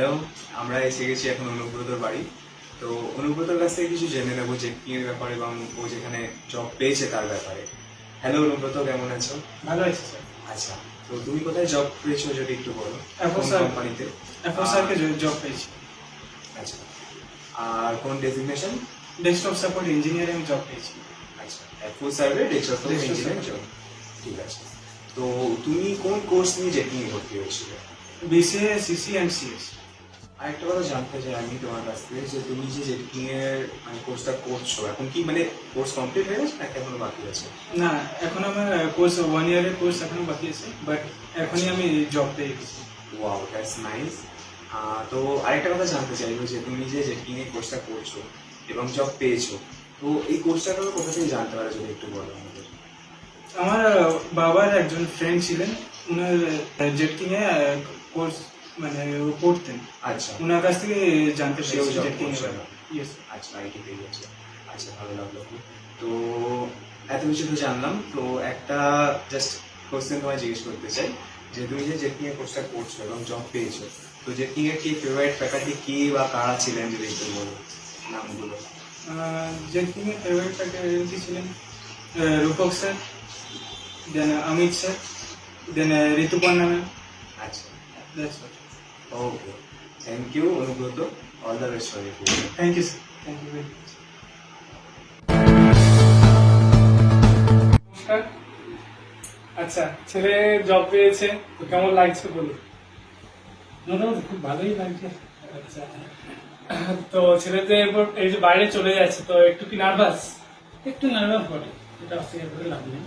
Hello, আমরা এসে গেছি এখন অনুব্রতর বাড়ি। তো অনুব্রতর কাছ থেকে কিছু জেনে নেবো যে কি এর ব্যাপারে এবং ও যেখানে জব পেয়েছে তার ব্যাপারে। হ্যালো অনুব্রত, কেমন আছো? ভালো আছে স্যার। আচ্ছা, তো তুমি কোথায় জব পেয়েছো যদি একটু বলো? কোন কোম্পানিতে? স্যারকে জব পেয়েছি। আচ্ছা, আর কোন designation? Desktop support engineering job পেয়েছি। আচ্ছা, ফুল সার্ভে ডেস্কটপ ইঞ্জিনিয়ারিং জব। ঠিক আছে। তো তুমি কোন কোর্স নিয়ে জেটিং এ ভর্তি হয়েছিলে? BCA, CC and CS. আরেকটা কথা জানতে চাই আমি তোমার কাছ থেকে, যে তুমি যে জেটিং এর মানে কোর্সটা করছো, এখন কি মানে কোর্স কমপ্লিট হয়ে গেছে নাকি এখনো বাকি আছে? না, এখন আমার কোর্স 1 ইয়ারের কোর্স এখনো বাকি আছে, বাট এখনই আমি জব পেয়ে গেছি। Wow, that's nice. তো আরেকটা কথা জানতে চাইবো যে তুমি যে জেটিং এর কোর্সটা করছো এবং জব পেয়েছো, তো এই কোর্সটা তুমি কোথা থেকে জানতে পারো যদি একটু বলো আমাদের? আমার বাবার একজন ফ্রেন্ড ছিলেন, উনার জেটিং এ কোর্স মানে পড়তেন। আচ্ছা, উনার কাছ থেকে জানতে সেও পেরেছি জব জেটিং করছে এর। না? ইয়েস। আচ্ছা, আইটি পেয়ে গেছে। আচ্ছা, ভালো লাগলো খুব। তো এত কিছু তো জানলাম, তো একটা জাস্ট কোশ্চেন তোমায় জিজ্ঞেস করতে চাই, যে তুমি যে জেটিং এর কোর্সটা করছো এবং জব পেয়েছো, তো জেটিং এর কি ফেভারিট ফ্যাকাল্টি কি বা কারা ছিলেন যদি একটু বলো নামগুলো? জেটিং এর ফেভারিট ফ্যাকাল্টি ছিলেন Rupak sir, then Amit sir, then Rituparna ma'am. আচ্ছা, that's all. Okay, thank you Anubrata, all the best for your future. Thank you sir, thank you very much. নমস্কার। আচ্ছা, ছেলে জব পেয়েছে, তো কেমন লাগছে বলুন? মোটামুটি খুব ভালোই লাগছে। আচ্ছা, তো ছেলেতে এরপর এই যে বাইরে চলে যাচ্ছে, তো একটু কি নার্ভাস? একটু নার্ভাস বটে, এটা অস্বীকার করে লাভ নেই।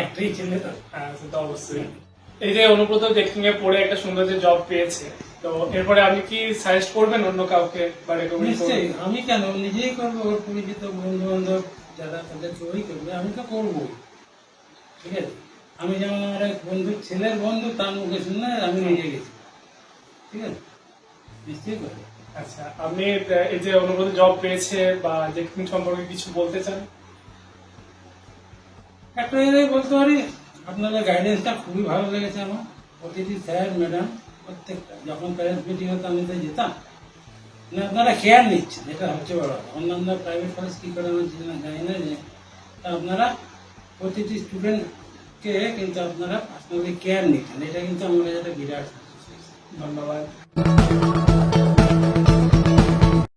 একটাই ছেলে তো। সেটা তো অবশ্যই। এই যে অনুব্রত জেটিং এ পড়ে একটা সুন্দর যে জব পেয়েছে, তো এরপরে আপনি কি সাজেস্ট করবেন অন্য কাউকে বা রেকমেন্ড নিশ্চয়ই, করবেন? আমি কেন নিজেই করবো, ওর পরিচিত বন্ধু বান্ধব যারা তাদের ওই করবে, আমি তো করবো। ঠিক আছে, আমি যেমন আমার এক বন্ধু, ছেলের বন্ধু, তার মুখে শুনে আমি নিজে গেছি। ঠিক আছে, নিশ্চয়ই করবো। আচ্ছা, আপনি এই যে অনুব্রত জব পেয়েছে বা জেটিং সম্পর্কে কিছু বলতে চান? একটা জায়গায় বলতে পারি, আপনাদের গাইডেন্সটা খুবই ভালো লেগেছে আমার। প্রতিটি স্যার ম্যাডাম প্রত্যেকটা, যখন প্যারেন্টস মিটিং হতো আমি তো যেতাম না, আপনারা কেয়ার নিচ্ছেন, এটা সবচেয়ে বড় কথা। অন্যান্য প্রাইভেট কলেজ কী করে আমার জানি না, যে তা আপনারা প্রতিটি স্টুডেন্টকে কিন্তু আপনারা পার্সোনালি কেয়ার নিচ্ছেন, এটা কিন্তু আমার কাছে একটা বিরাট। ধন্যবাদ।